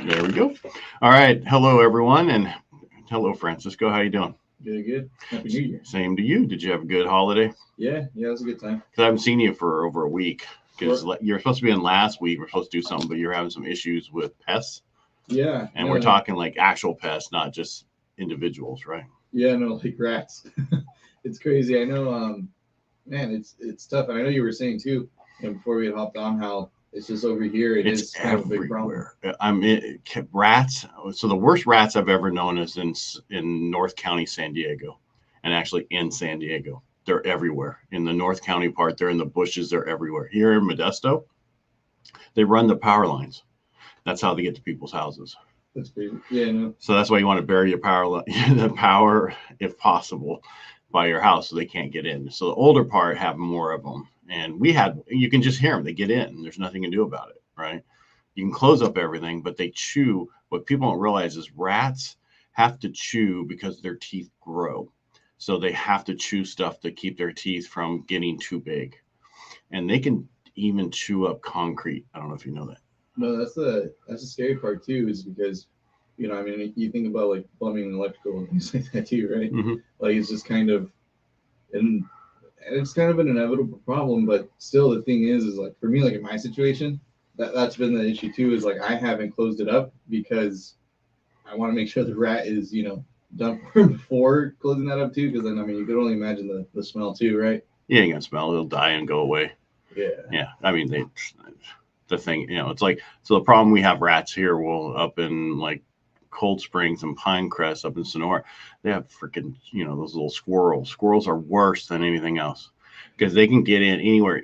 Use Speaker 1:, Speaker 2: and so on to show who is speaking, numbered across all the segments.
Speaker 1: There we go. All right. Hello, everyone, and hello, Francisco. How you doing?
Speaker 2: Good. Happy New Year.
Speaker 1: Same to you. Did you have a good holiday?
Speaker 2: Yeah, it was a good time.
Speaker 1: Because I haven't seen you for over a week. Because you're supposed to be in last week. We're supposed to do something, but you're having some issues with pests.
Speaker 2: Yeah.
Speaker 1: And we're talking like actual pests, not just individuals, right?
Speaker 2: Yeah, no, like rats. It's crazy. I know, man, it's tough. And I know you were saying too, before we had hopped on, how it's just over here.
Speaker 1: It's
Speaker 2: kind of a big problem.
Speaker 1: Rats. So the worst rats I've ever known is in North County, San Diego, and actually in San Diego. They're everywhere. In the North County part, they're in the bushes. They're everywhere. Here in Modesto, they run the power lines. That's how they get to people's houses.
Speaker 2: That's crazy. Yeah, no.
Speaker 1: So that's why you want to bury your the power, if possible, by your house so they can't get in. So the older part have more of them. And you can just hear them. They get in. There's nothing to do about it, right? You can close up everything, but they chew. What people don't realize is rats have to chew because their teeth grow. So they have to chew stuff to keep their teeth from getting too big. And they can even chew up concrete. I don't know if you know that.
Speaker 2: No, that's the scary part too, is because, I mean, you think about like plumbing and electrical and things like that too, right?
Speaker 1: Mm-hmm.
Speaker 2: Like it's just kind of, and it's kind of an inevitable problem, but still the thing is like for me, like in my situation, that's been the issue too, is like I haven't closed it up because I want to make sure the rat is, done before closing that up too, because then, I mean, you could only imagine the smell too, right?
Speaker 1: Yeah, you can smell it. It'll die and go away.
Speaker 2: Yeah.
Speaker 1: Yeah. I mean, the thing, it's like, so the problem we have rats here up in like Cold Springs and Pinecrest up in Sonora, they have freaking, those little squirrels. Squirrels are worse than anything else because they can get in anywhere,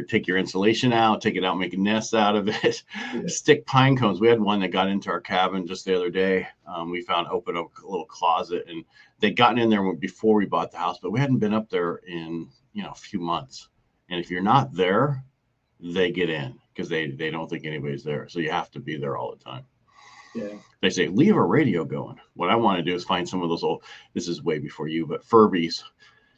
Speaker 1: take your insulation out, take it out, make a nest out of it, stick pine cones. We had one that got into our cabin just the other day. We found open up a little closet, and they'd gotten in there before we bought the house, but we hadn't been up there in, a few months. And if you're not there, they get in because they don't think anybody's there. So you have to be there all the time.
Speaker 2: Yeah.
Speaker 1: They say, leave a radio going. What I want to do is find some of those this is way before you, but Furbies.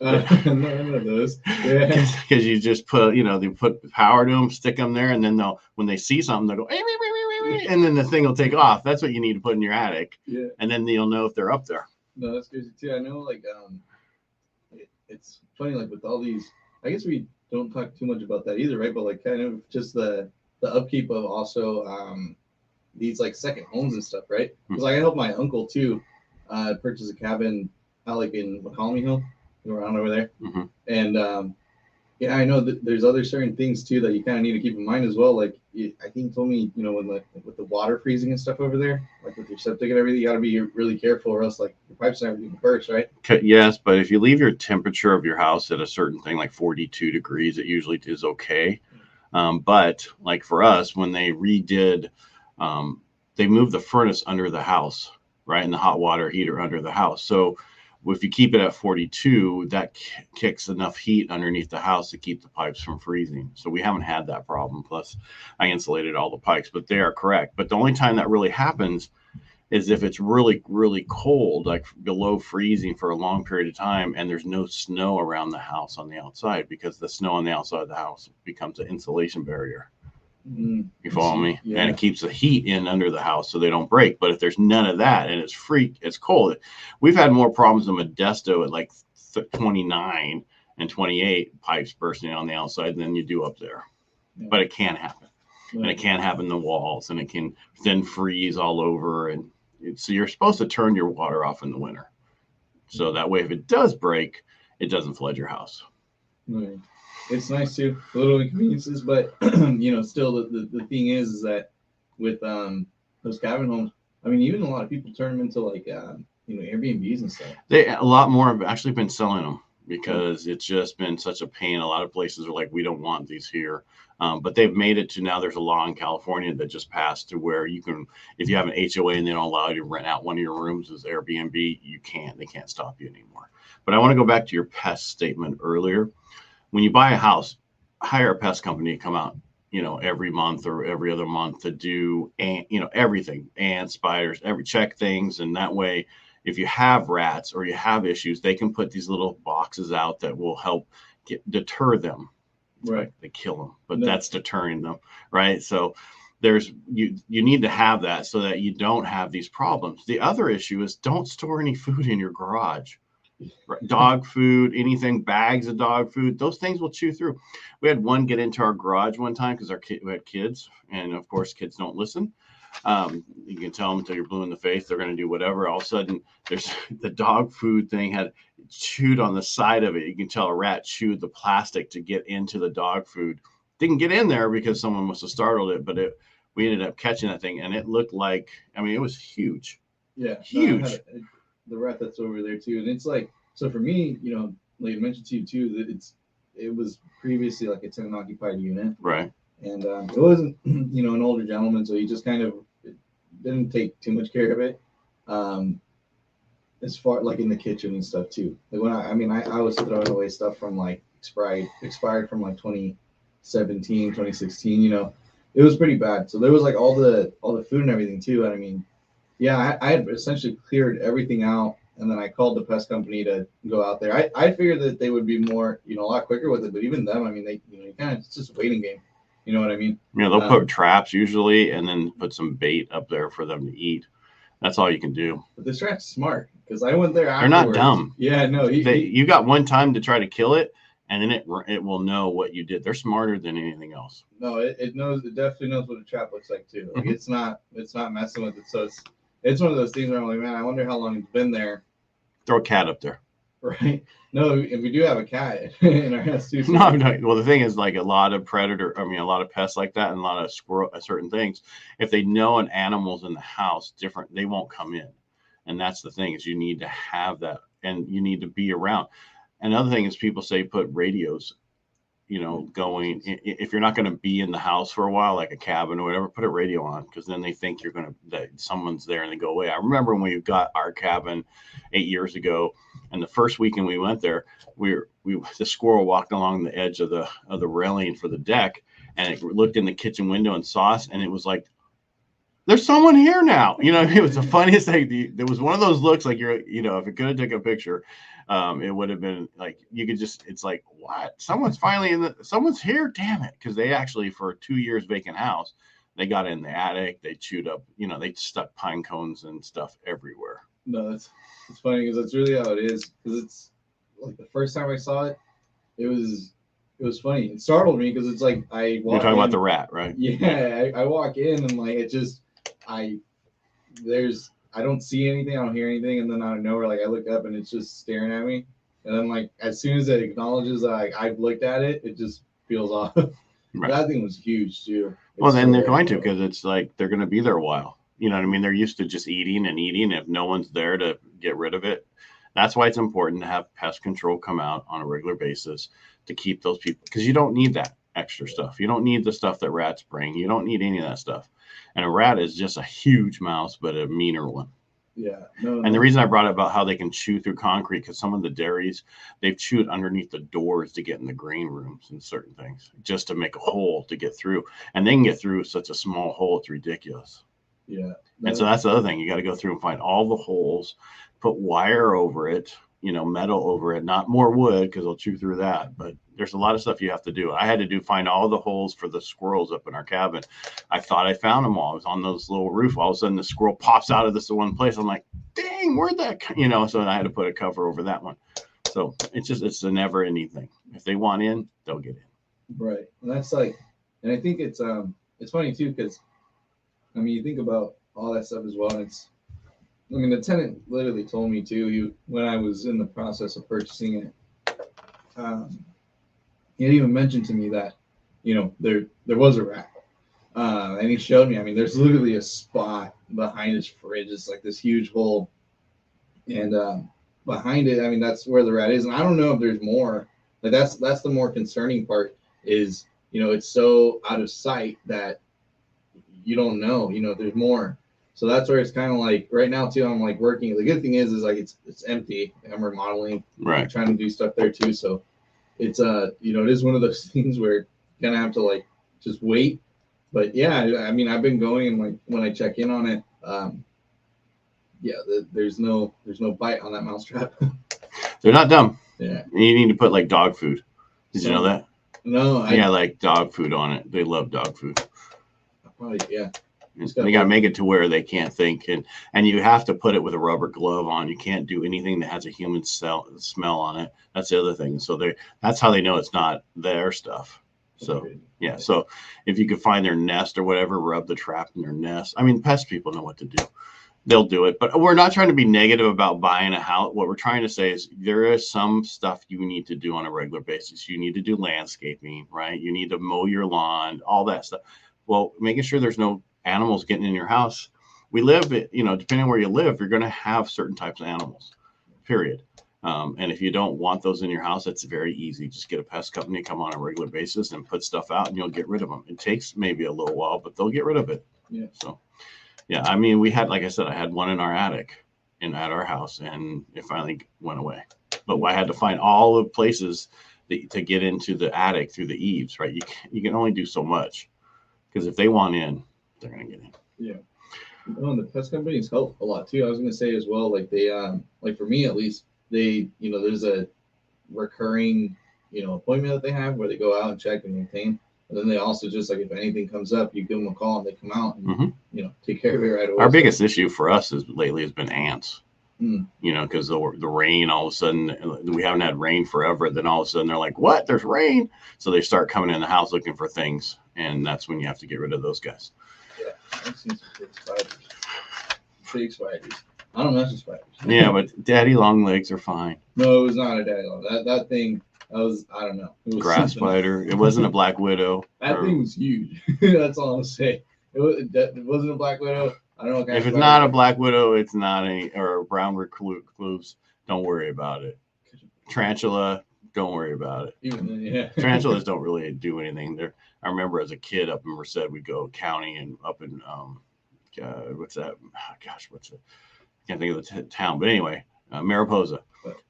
Speaker 2: None of those. Yeah.
Speaker 1: Because you just put, they put power to them, stick them there, and then when they see something, they'll go, and then the thing will take off. That's what you need to put in your attic.
Speaker 2: Yeah.
Speaker 1: And then you'll know if they're up there.
Speaker 2: No, that's crazy too. I know, like, it's funny, like with all these, I guess we don't talk too much about that either, right? But like kind of just the upkeep of also these like second homes and stuff, right? Because like I helped my uncle too purchase a cabin out like in McCollum Hill, around over there.
Speaker 1: Mm-hmm.
Speaker 2: And yeah, I know that there's other certain things too that you kind of need to keep in mind as well. Like I think he told me, when with the water freezing and stuff over there, like with your septic and everything, you got to be really careful, or else like your pipes and everything burst, right?
Speaker 1: Yes, but if you leave your temperature of your house at a certain thing, like 42 degrees, it usually is okay. But like for us, when they redid, they moved the furnace under the house, right, and the hot water heater under the house. So if you keep it at 42, that kicks enough heat underneath the house to keep the pipes from freezing. So we haven't had that problem. Plus, I insulated all the pipes, but they are correct. But the only time that really happens is if it's really, really cold, like below freezing for a long period of time, and there's no snow around the house on the outside, because the snow on the outside of the house becomes an insulation barrier. You follow me? Yeah. And it keeps the heat in under the house so they don't break. But if there's none of that and it's cold, we've had more problems in Modesto at like 29 and 28 pipes bursting on the outside than you do up there. Yeah. But it can happen. Yeah. And it can happen in the walls, and it can then freeze all over. And so you're supposed to turn your water off in the winter. So that way, if it does break, it doesn't flood your house.
Speaker 2: Right. It's nice too, little inconveniences, but still the thing is that with those cabin homes, I mean, even a lot of people turn them into like Airbnbs and stuff.
Speaker 1: A lot more have actually been selling them because it's just been such a pain. A lot of places are like, we don't want these here, but they've made it to now. There's a law in California that just passed to where you can, if you have an HOA and they don't allow you to rent out one of your rooms as Airbnb, they can't stop you anymore. But I want to go back to your pest statement earlier. When you buy a house, hire a pest company to come out, every month or every other month to do, everything, ants, spiders, check things. And that way, if you have rats or you have issues, they can put these little boxes out that will help deter them. Right. They kill them, but that's deterring them. Right. So you need to have that so that you don't have these problems. The other issue is don't store any food in your garage. Dog food, anything, bags of dog food, those things will chew through. We had one get into our garage one time because we had kids, and of course kids don't listen. You can tell them until you're blue in the face, they're going to do whatever. All of a sudden, there's the dog food thing had chewed on the side of it. You can tell a rat chewed the plastic to get into the dog food. Didn't get in there because someone must have startled it, but we ended up catching that thing, and it looked like, I mean, it was huge.
Speaker 2: Yeah,
Speaker 1: huge.
Speaker 2: No, the rat that's over there too, and it's like, so for me, you know, like I mentioned to you too, that it was previously like a tenant occupied unit,
Speaker 1: right?
Speaker 2: And it wasn't, you know, an older gentleman, so he just kind of didn't take too much care of it. As far like in the kitchen and stuff too. Like when I was throwing away stuff from like expired from like 2017, 2016. You know, it was pretty bad. So there was like all the food and everything too. And I mean, yeah, I had essentially cleared everything out, and then I called the pest company to go out there. I figured that they would be more, you know, a lot quicker with it, but even them, I mean, they, you know, kind of, it's just a waiting game. You know what I mean?
Speaker 1: Yeah, they'll put traps usually, and then put some bait up there for them to eat. That's all you can do.
Speaker 2: But this rat's smart, because I went there afterwards.
Speaker 1: They're not dumb.
Speaker 2: Yeah, no.
Speaker 1: You got one time to try to kill it, and then it will know what you did. They're smarter than anything else.
Speaker 2: No, it knows. It definitely knows what a trap looks like too. Like it's not messing with it. So it's one of those things where I'm like, man, I wonder how long it's been there.
Speaker 1: Throw a cat up there.
Speaker 2: Right. No, and we do have a cat in our house too.
Speaker 1: No. Well, the thing is, like a lot of a lot of pests like that, and a lot of certain things, if they know an animal's in the house, they won't come in. And that's the thing, is you need to have that, and you need to be around. Another thing is people say put radios, you know, going. If you're not going to be in the house for a while, like a cabin or whatever, put a radio on, because then they think that someone's there and they go away. I remember when we got our cabin 8 years ago, and the first weekend we went there, the squirrel walked along the edge of the railing for the deck, and it looked in the kitchen window and saw us, and it was like, there's someone here now. You know, it was the funniest thing. There was one of those looks like if it could have taken a picture, it would have been like, you could just, it's like, what? Someone's finally someone's here. Damn it. Cause they actually, for 2 years vacant house, they got in the attic, they chewed up, you know, they stuck pine cones and stuff everywhere.
Speaker 2: No, it's funny, because that's really how it is. Cause it's like the first time I saw it, it was funny. It startled me, because it's like
Speaker 1: You're talking about the rat, right?
Speaker 2: Yeah. I walk in and like, it just, I don't see anything, I don't hear anything, and then out of nowhere, like I look up and it's just staring at me, and then like as soon as it acknowledges that I've looked at it, it just peels off. Right. That thing was huge too.
Speaker 1: Well, then they're going to, because it's like they're going to be there a while. You know what I mean? They're used to just eating and eating. If no one's there to get rid of it, that's why it's important to have pest control come out on a regular basis to keep those people, because you don't need that extra stuff. You don't need the stuff that rats bring. You don't need any of that stuff. And a rat is just a huge mouse, but a meaner one.
Speaker 2: Yeah.
Speaker 1: And the reason I brought up about how they can chew through concrete, because some of the dairies, they've chewed underneath the doors to get in the green rooms and certain things, just to make a hole to get through. And they can get through such a small hole, it's ridiculous.
Speaker 2: Yeah.
Speaker 1: And so that's the other thing. You got to go through and find all the holes, put wire over it, you know, metal over it, not more wood, because they'll chew through that. But there's a lot of stuff you have to do. I had to find all the holes for the squirrels up in our cabin. I thought I found them all. I was on those little roof. All of a sudden, the squirrel pops out of this one place. I'm like, dang, where'd that, so I had to put a cover over that one. So it's a never ending thing. If they want in, they'll get in.
Speaker 2: Right. And that's like, and I think it's funny too, because I mean, you think about all that stuff as well. And the tenant literally told me too, when I was in the process of purchasing it, he had even mentioned to me that, you know, there was a rat. And he showed me, I mean, there's literally a spot behind his fridge. It's like this huge hole. And behind it, I mean, that's where the rat is. And I don't know if there's more. Like that's the more concerning part is, you know, it's so out of sight that you don't know, you know, there's more. So that's where it's kind of like right now too, I'm like working. The good thing is like it's empty. I'm remodeling,
Speaker 1: right?
Speaker 2: Trying to do stuff there too. So it's you know, it is one of those things where you kind of have to like just wait. But yeah, I mean, I've been going, and like when I check in on it, yeah, there's no bite on that mousetrap.
Speaker 1: They're not dumb.
Speaker 2: Yeah.
Speaker 1: You need to put like dog food. Did you know that?
Speaker 2: No.
Speaker 1: Yeah, like dog food on it. They love dog food.
Speaker 2: Oh, yeah.
Speaker 1: You got to make it to where they can't think, and you have to put it with a rubber glove on. You can't do anything that has a human smell on it. That's the other thing. So that's how they know it's not their stuff. So yeah. So if you could find their nest or whatever, rub the trap in their nest. I mean, pest people know what to do. They'll do it. But we're not trying to be negative about buying a house. What we're trying to say is there is some stuff you need to do on a regular basis. You need to do landscaping, right? You need to mow your lawn, all that stuff. Well, making sure there's no animals getting in your house. We live, depending on where you live, you're going to have certain types of animals, period. And if you don't want those in your house, it's very easy. Just get a pest company, come on a regular basis and put stuff out and you'll get rid of them. It takes maybe a little while, but they'll get rid of it.
Speaker 2: Yeah.
Speaker 1: So, yeah, I mean, we had, like I said, I had one in our attic at our house and it finally went away. But I had to find all the places to get into the attic through the eaves, right? You can only do so much because if they want in, they're going to get in.
Speaker 2: Yeah. Well, the pest companies help a lot too. I was going to say as well, like they, like for me at least, they, there's a recurring, appointment that they have where they go out and check and maintain. And then they also just like, if anything comes up, you give them a call and they come out and, take care of it right away.
Speaker 1: Our biggest issue for us lately has been ants. Because the rain, all of a sudden, we haven't had rain forever. Then all of a sudden they're like, what? There's rain. So they start coming in the house looking for things. And that's when you have to get rid of those guys.
Speaker 2: Yeah, I've seen some big spiders. Big spiders. I don't mess with spiders.
Speaker 1: Yeah, but daddy long legs are fine.
Speaker 2: No, it was not a daddy long. That thing, I don't know. It was
Speaker 1: grass spider. It wasn't a black widow.
Speaker 2: That thing was huge. That's all I'm saying. It wasn't a black widow. I don't know what kind
Speaker 1: if it's not a black widow, it's not or a brown recluse. Don't worry about it. Tarantula, don't worry about it.
Speaker 2: Even then, yeah.
Speaker 1: Tarantulas don't really do anything. I remember as a kid up in Merced, we'd go county and up in what's that? Oh, gosh, what's it? I can't think of the town, but anyway, Mariposa,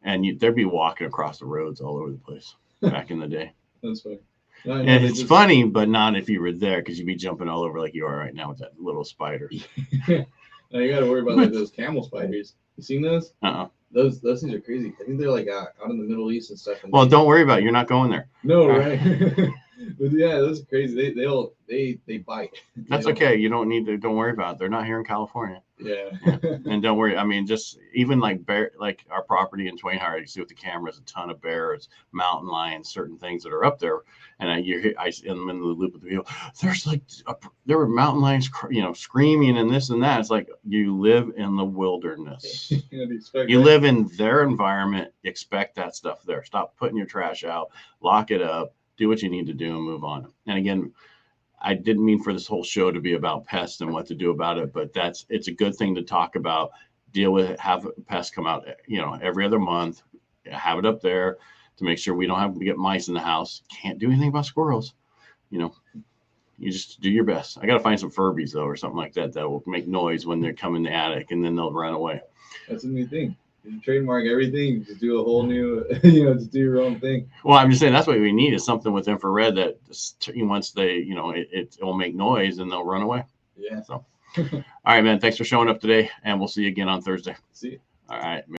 Speaker 1: and they'd be walking across the roads all over the place back in the day.
Speaker 2: That's funny.
Speaker 1: And it's funny, but not if you were there, because you'd be jumping all over like you are right now with that little spider.
Speaker 2: Now you got to worry about like those camel spiders. You seen those? Those things are crazy. I think they're like out in the Middle East and stuff.
Speaker 1: Well, don't worry about it. You're not going there.
Speaker 2: No, right? But yeah, those are crazy. They bite.
Speaker 1: That's okay. You don't need to. Don't worry about it. They're not here in California.
Speaker 2: Yeah.
Speaker 1: And don't worry. I mean, just even like like our property in Twain High, you see with the cameras, a ton of bears, mountain lions, certain things that are up there. And I'm in the loop with the people. There's like there were mountain lions, screaming and this and that. It's like you live in the wilderness. You live in their environment. Expect that stuff there. Stop putting your trash out. Lock it up. Do what you need to do and move on. And again, I didn't mean for this whole show to be about pests and what to do about it, but it's a good thing to talk about, deal with it, have pests come out, every other month, have it up there to make sure we don't have to get mice in the house. Can't do anything about squirrels. You just do your best. I got to find some Furbies though, or something like that will make noise when they come in the attic and then they'll run away.
Speaker 2: That's a new thing. You trademark everything, just do a whole new, just do your own thing.
Speaker 1: Well, I'm just saying that's what we need is something with infrared that once they, it will make noise and they'll run away.
Speaker 2: Yeah.
Speaker 1: So, all right, man. Thanks for showing up today, and we'll see you again on Thursday.
Speaker 2: See you.
Speaker 1: All right.